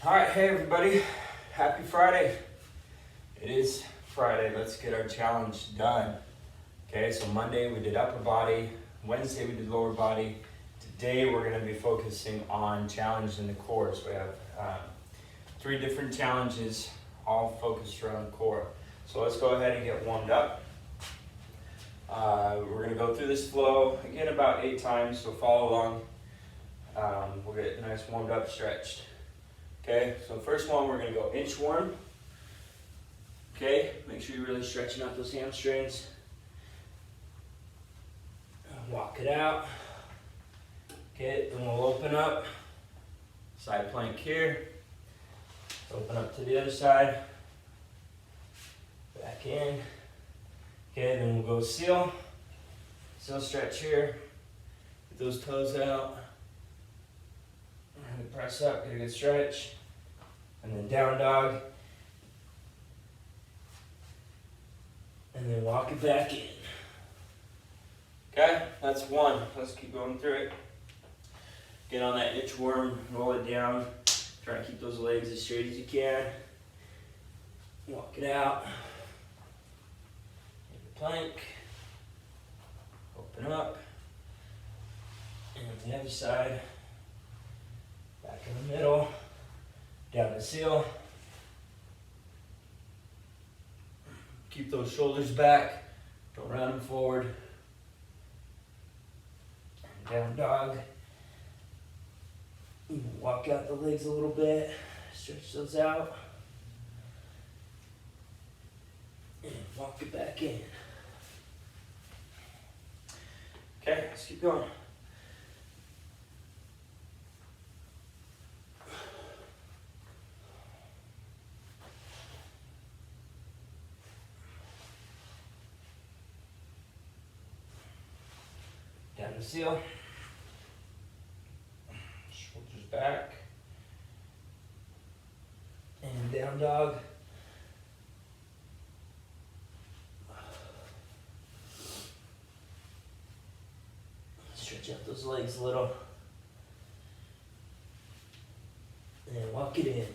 All right, hey everybody, happy Friday. It is Friday, let's get our challenge done. Okay, so Monday we did upper body, Wednesday we did lower body. Today we're gonna be focusing on challenge in the core. So we have 3 different challenges, all focused around core. So let's go ahead and get warmed up. We're gonna go through this flow, again about 8 times, so follow along. We'll get nice warmed up, stretched. Okay, so first one, we're gonna go inchworm. Okay, make sure you're really stretching out those hamstrings. Walk it out. Okay, then we'll open up. Side plank here. Open up to the other side. Back in. Okay, then we'll go seal. Seal stretch here. Get those toes out. And press up, get a good stretch. And then down dog. And then walk it back in. Okay, that's one. Let's keep going through it. Get on that inchworm, roll it down. Try to keep those legs as straight as you can. Walk it out. Take a plank. Open up. And on the other side. Back in the middle. Down to seal. Keep those shoulders back. Don't round them forward. And down dog. Walk out the legs a little bit. Stretch those out. And walk it back in. Okay, let's keep going. Down to seal. Shoulders back. And down dog. Stretch out those legs a little. And walk it in.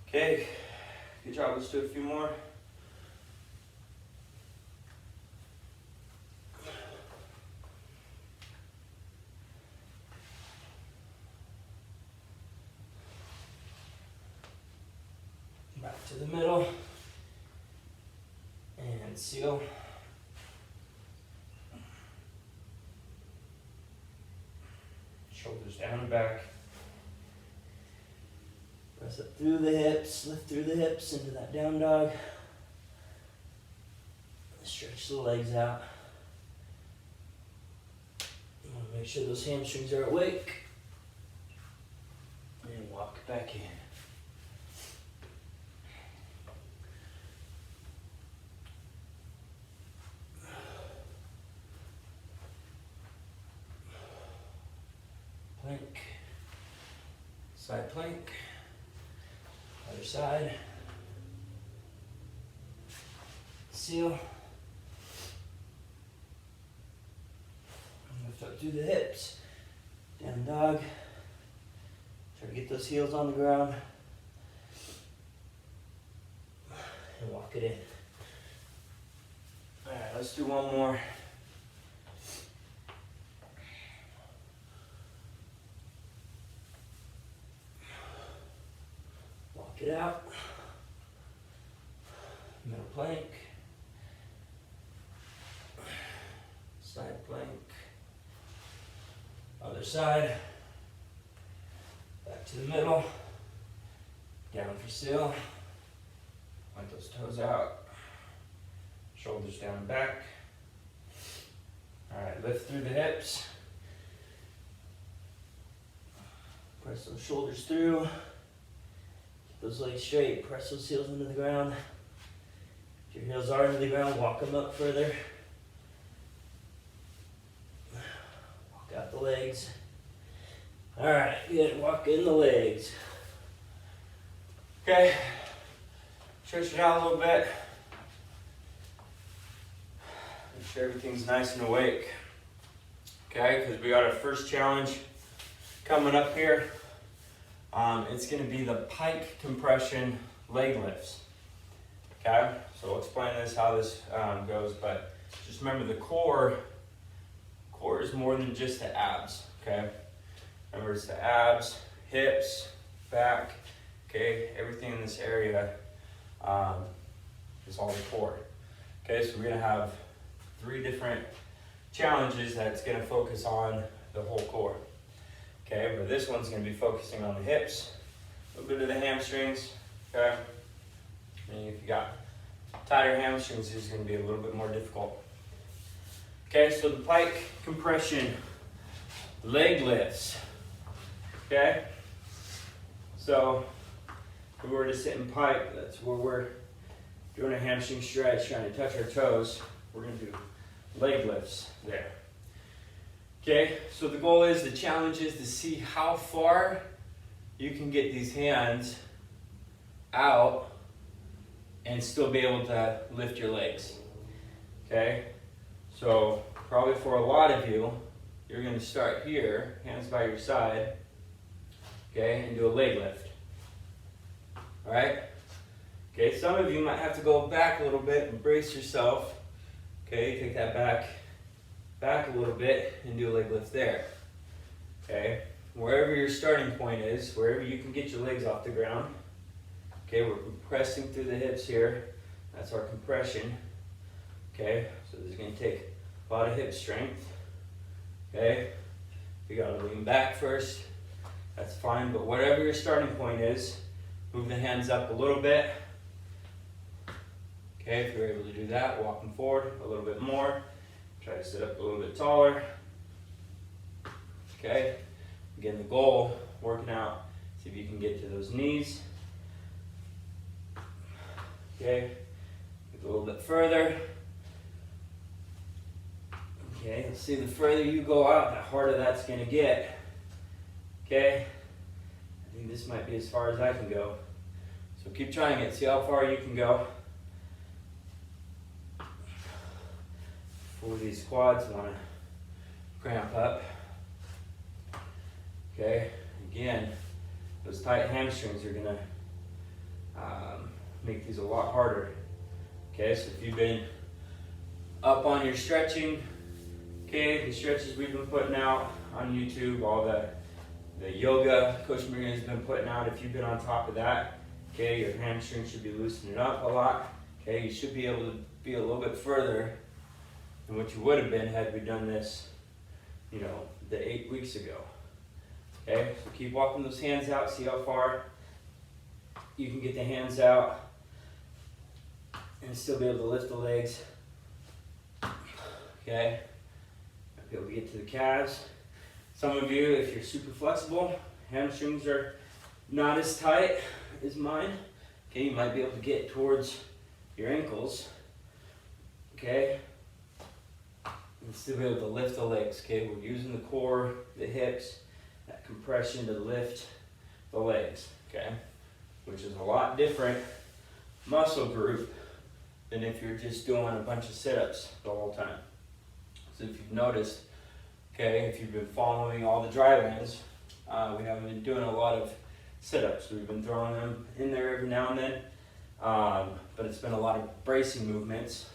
Okay, good job. Let's do a few more. Back to the middle. And seal. Shoulders down and back. Press up through the hips, lift through the hips into that down dog. Stretch the legs out. You want to make sure those hamstrings are awake. And walk back in. Plank, side plank, other side, seal, lift up through the hips, down dog, try to get those heels on the ground, and walk it in. All right, let's do one more. Get out, middle plank, side plank, other side, back to the middle, down for seal, point those toes out, shoulders down and back. All right, lift through the hips, press those shoulders through. Those legs straight, press those heels into the ground. If your heels are into the ground, walk them up further. Walk out the legs. All right, good, walk in the legs. Okay, stretch it out a little bit. Make sure everything's nice and awake. Okay, because we got our first challenge coming up here, it's going to be the Pike compression leg lifts. Okay, so I'll explain this, how this goes, but just remember the core is more than just the abs, okay? Remember, it's the abs, hips, back, okay? Everything in this area is all the core. Okay, so we're gonna have 3 different challenges that's gonna focus on the whole core. Okay, but this one's gonna be focusing on the hips, a little bit of the hamstrings, okay? And if you got tighter hamstrings, it's gonna be a little bit more difficult. Okay, so the Pike compression leg lifts. Okay, so if we were to sit in Pike, that's where we're doing a hamstring stretch, trying to touch our toes. We're gonna do leg lifts there. Okay, so the goal is, the challenge is to see how far you can get these hands out and still be able to lift your legs. Okay, so probably for a lot of you, you're gonna start here, hands by your side, okay, and do a leg lift. All right? Okay, some of you might have to go back a little bit and brace yourself. Okay, take that back a little bit and do a leg lift there. Okay, wherever your starting point is, wherever you can get your legs off the ground. Okay, we're compressing through the hips here. That's our compression. Okay, so this is going to take a lot of hip strength. Okay, you got to lean back first. That's fine, but whatever your starting point is, move the hands up a little bit. Okay, if you're able to do that, walk them forward a little bit more. Try to sit up a little bit taller. Okay, again, the goal, working out, see if you can get to those knees. Okay, get a little bit further. Okay, let's see, the further you go out, the harder that's going to get. Okay, I think this might be as far as I can go. So keep trying it, see how far you can go. For these quads, want to cramp up. Okay, again, those tight hamstrings are going to make these a lot harder. Okay, so if you've been up on your stretching, okay, the stretches we've been putting out on YouTube, all the yoga Coach Maria has been putting out, if you've been on top of that, okay, your hamstrings should be loosening up a lot. Okay, you should be able to be a little bit further than what you would have been had we done this, you know, the 8 weeks ago. Okay, so keep walking those hands out, see how far you can get the hands out and still be able to lift the legs. Okay, be able to get to the calves. Some of you, if you're super flexible, hamstrings are not as tight as mine. Okay, you might be able to get towards your ankles. Okay, and still be able to lift the legs. Okay, we're using the core, the hips, that compression to lift the legs. Okay, which is a lot different muscle group than if you're just doing a bunch of sit-ups the whole time. So if you've noticed, okay, if you've been following all the Drylands, we haven't been doing a lot of sit-ups. We've been throwing them in there every now and then, but it's been a lot of bracing movements,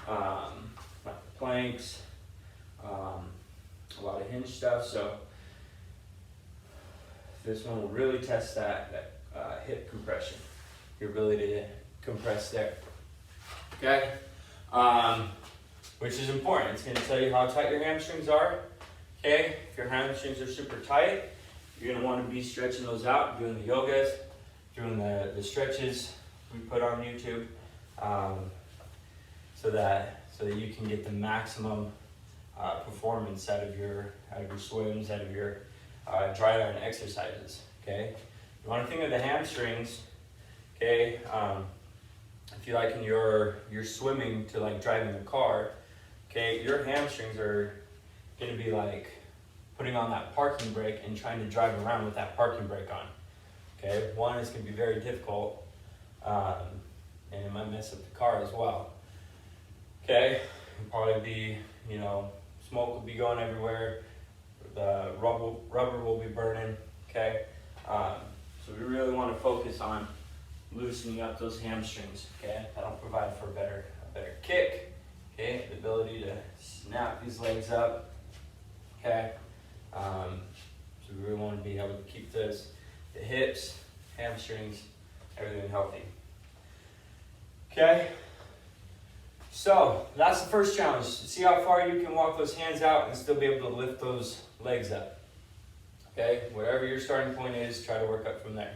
like planks, a lot of hinge stuff. So this one will really test that hip compression, your ability to compress there. Okay, which is important. It's going to tell you how tight your hamstrings are. Okay, if your hamstrings are super tight, you're going to want to be stretching those out, doing the yogas, doing the stretches we put on YouTube, so that you can get the maximum performance out of your swims, out of your Dryland exercises. Okay, you want to think of the hamstrings. Okay, if you liken your swimming to like driving a car, okay, your hamstrings are going to be like putting on that parking brake and trying to drive around with that parking brake on. Okay, one, it's going to be very difficult, and it might mess up the car as well. Okay, it'll probably be, you know, smoke will be going everywhere, the rubber will be burning, okay? So we really want to focus on loosening up those hamstrings, okay? That'll provide for a better kick, okay? The ability to snap these legs up, okay? So we really want to be able to keep the hips, hamstrings, everything healthy. Okay? So that's the first challenge. See how far you can walk those hands out and still be able to lift those legs up. Okay? Whatever your starting point is, try to work up from there.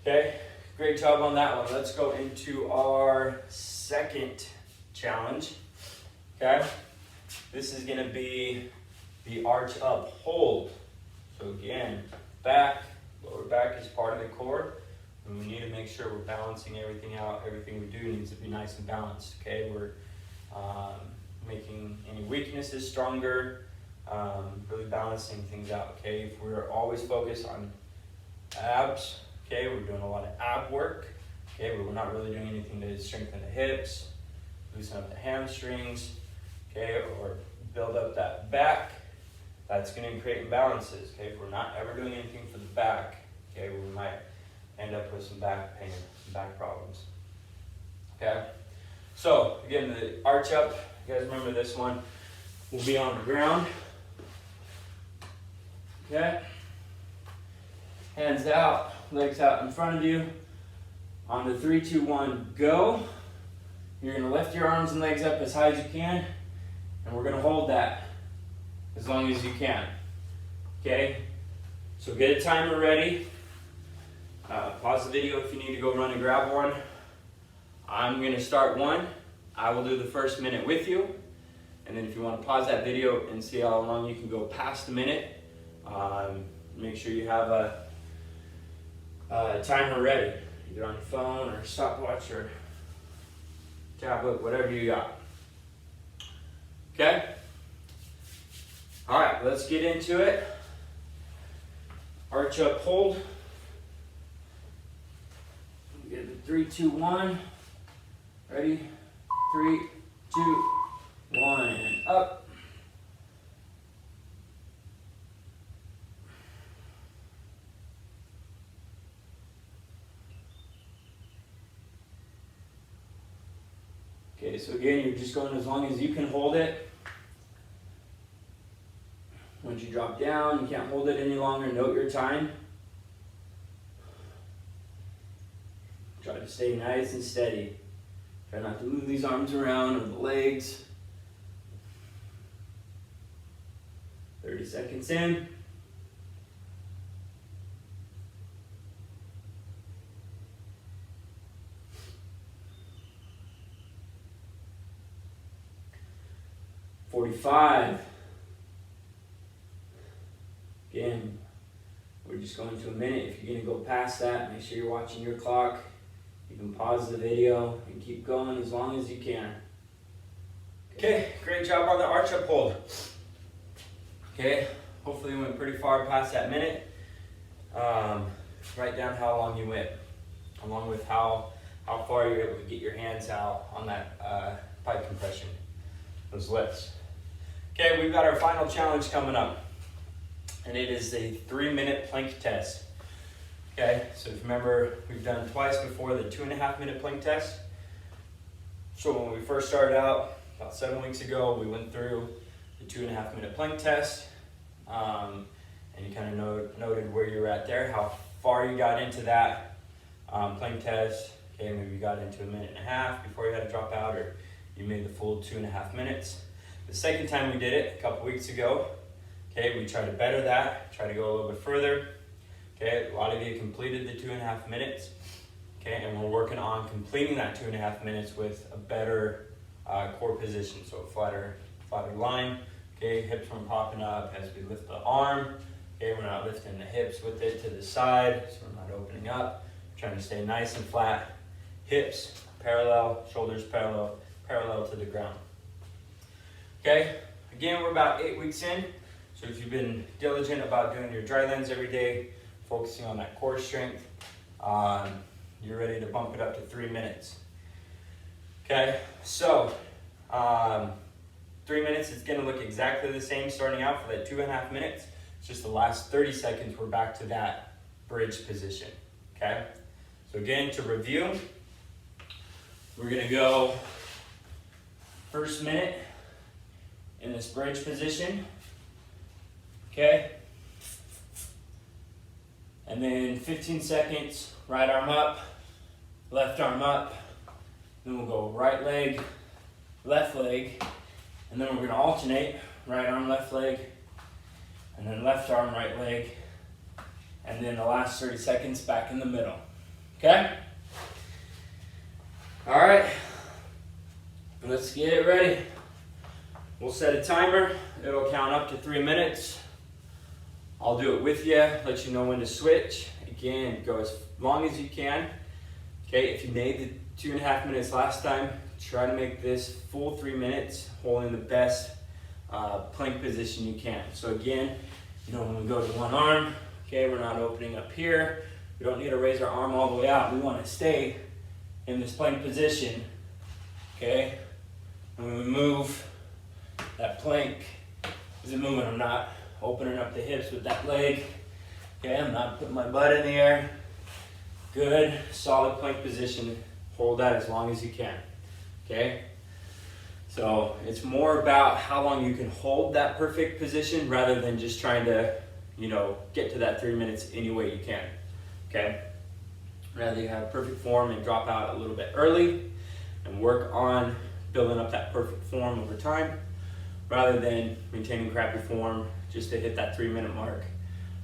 Okay? Great job on that one. Let's go into our second challenge. Okay? This is going to be the arch up hold. So again, lower back is part of the core. And we need to make sure we're balancing everything out. Everything we do needs to be nice and balanced, okay? We're making any weaknesses stronger, really balancing things out, okay? If we're always focused on abs, okay, we're doing a lot of ab work, okay, but we're not really doing anything to strengthen the hips, loosen up the hamstrings, okay, or build up that back, that's gonna create imbalances, okay? If we're not ever doing anything for the back, okay, we might end up with some back pain, some back problems. Okay, so again, the arch up, you guys remember this one, will be on the ground. Okay, hands out, legs out in front of you. On the 3, 2, 1, go. You're gonna lift your arms and legs up as high as you can, and we're gonna hold that as long as you can. Okay, so get a timer ready. Pause the video if you need to go run and grab one. I'm going to start one. I will do the first minute with you. And then if you want to pause that video and see how long you can go past a minute, make sure you have a timer ready, either on your phone or stopwatch or tablet, whatever you got. Okay? All right, let's get into it. Arch up, hold. Get the 3, 2, 1. Ready? 3, 2, 1, and up. Okay, so again, you're just going as long as you can hold it. Once you drop down, you can't hold it any longer. Note your time. Try to stay nice and steady. Try not to move these arms around or the legs. 30 seconds in. "45. Again, we're just going to a minute. If you're going to go past that, make sure you're watching your clock. You can pause the video and keep going as long as you can. Okay, great job on the arch up hold. Okay, hopefully you went pretty far past that minute. Write down how long you went, along with how far you're able to get your hands out on that pike compression, those lifts. Okay, we've got our final challenge coming up, and it is a 3-minute plank test. Okay, so if you remember, we've done twice before the 2.5 minute plank test. So when we first started out, about 7 weeks ago, we went through the 2.5 minute plank test. And you kind of noted where you were at there, how far you got into that plank test. Okay, maybe you got into 1.5 minutes before you had to drop out, or you made the full 2.5 minutes. The second time we did it, a couple weeks ago, okay, we tried to better that, try to go a little bit further. Okay, a lot of you completed the 2.5 minutes. Okay, and we're working on completing that 2.5 minutes with a better core position, so a flatter line. Okay, hips from popping up as we lift the arm. Okay, we're not lifting the hips with it to the side, so we're not opening up. We're trying to stay nice and flat. Hips parallel, shoulders parallel to the ground. Okay, again, we're about 8 weeks in. So if you've been diligent about doing your Drylands every day, focusing on that core strength, you're ready to bump it up to 3 minutes. Okay, so 3 minutes, it's gonna look exactly the same starting out for that 2.5 minutes. It's just the last 30 seconds, we're back to that bridge position, okay? So again, to review, we're gonna go first minute in this bridge position, okay? And then 15 seconds, right arm up, left arm up. Then we'll go right leg, left leg. And then we're gonna alternate, right arm, left leg, and then left arm, right leg. And then the last 30 seconds back in the middle, okay? All right, let's get it ready. We'll set a timer. It'll count up to 3 minutes. I'll do it with you, let you know when to switch. Again, go as long as you can. Okay, if you made the 2.5 minutes last time, try to make this full 3 minutes, holding the best plank position you can. So again, when we go to one arm, okay, we're not opening up here. We don't need to raise our arm all the way out. We want to stay in this plank position, okay? And when we move, that plank isn't moving. I'm not opening up the hips with that leg. Okay, I'm not putting my butt in the air. Good, solid plank position. Hold that as long as you can, okay? So it's more about how long you can hold that perfect position rather than just trying to, get to that 3 minutes any way you can, okay? Rather you have perfect form and drop out a little bit early and work on building up that perfect form over time rather than maintaining crappy form just to hit that 3 minute mark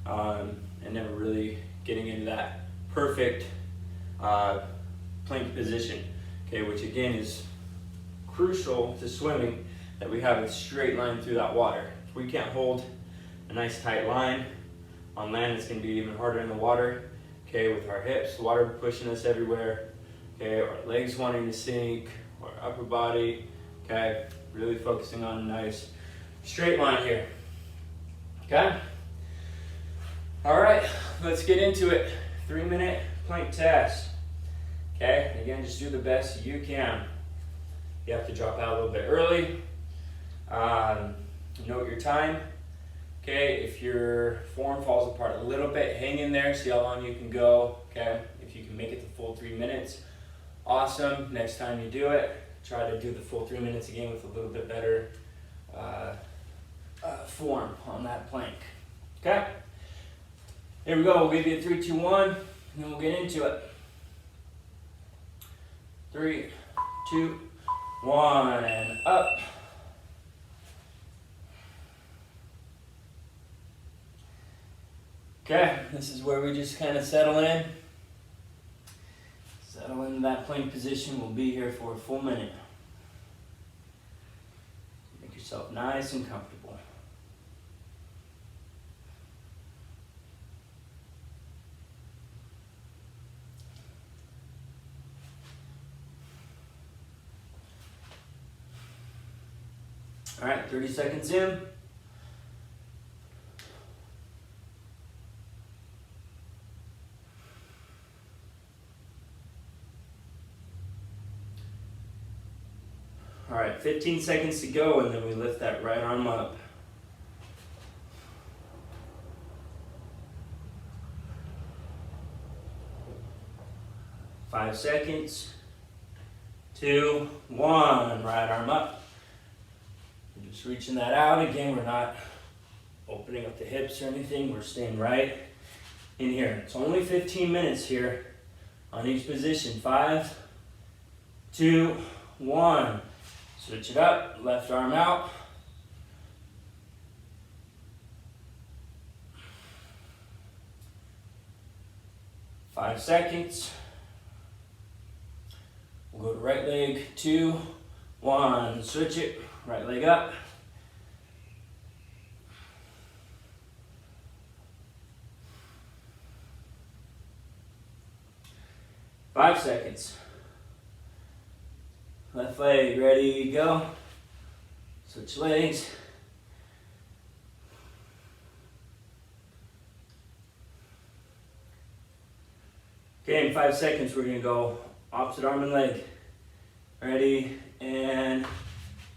and never really getting into that perfect plank position, okay, which again is crucial to swimming, that we have a straight line through that water. If we can't hold a nice tight line on land, it's going to be even harder in the water, okay, with our hips, water pushing us everywhere, okay, our legs wanting to sink, our upper body, okay, really focusing on a nice straight line here, okay? All right, let's get into it. 3 minute plank test, okay? Again, just do the best you can. You have to drop out a little bit early. Note your time, okay? If your form falls apart a little bit, hang in there, see how long you can go, okay? If you can make it the full 3 minutes, awesome. Next time you do it, try to do the full 3 minutes again with a little bit better form on that plank, okay? Here we go, we'll give you a 3, 2, 1, and then we'll get into it. 3, 2, 1, and up. Okay, this is where we just kind of settle in. Settle into that plank position. We'll be here for a full minute. Make yourself nice and comfortable. All right, 30 seconds in. All right, 15 seconds to go, and then we lift that right arm up. 5 seconds. 2, 1, right arm up. Just reaching that out. Again, we're not opening up the hips or anything. We're staying right in here. It's only 15 minutes here on each position. 5, 2, 1. Switch it up. Left arm out. Five seconds. We'll go to right leg. 2, 1. Switch it. Right leg up. Five seconds. Left leg, ready, go. Switch legs. Okay, in 5 seconds, we're gonna go opposite arm and leg. Ready, and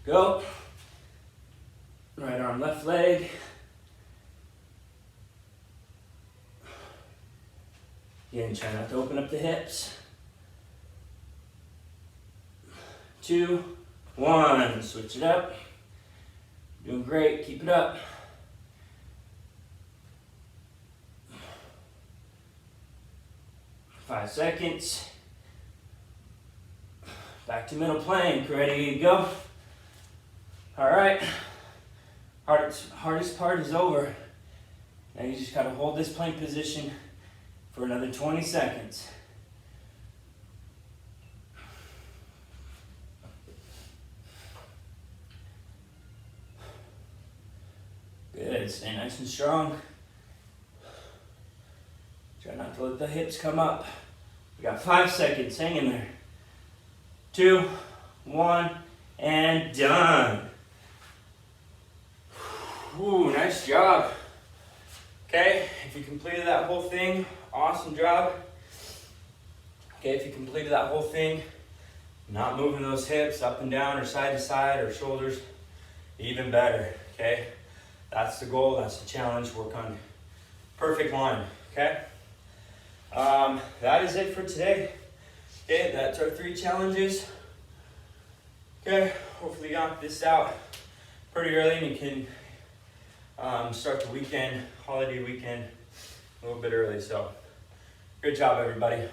go. Right arm, left leg. Again, try not to open up the hips. 2, 1, switch it up. Doing great, keep it up. Five seconds. Back to middle plank, ready to go. All right, hardest part is over. Now you just gotta hold this plank position for another 20 seconds. Good, stay nice and strong. Try not to let the hips come up. We got 5 seconds, hang in there. 2, 1, and done. Ooh, nice job. Okay, if you completed that whole thing, awesome job. Okay, if you completed that whole thing, not moving those hips up and down or side to side or shoulders, even better, okay? That's the goal, that's the challenge, work on perfect line, okay? That is it for today. Okay, that's our 3 challenges. Okay, hopefully you knocked this out pretty early and you can start the weekend, holiday weekend, a little bit early. So, good job everybody.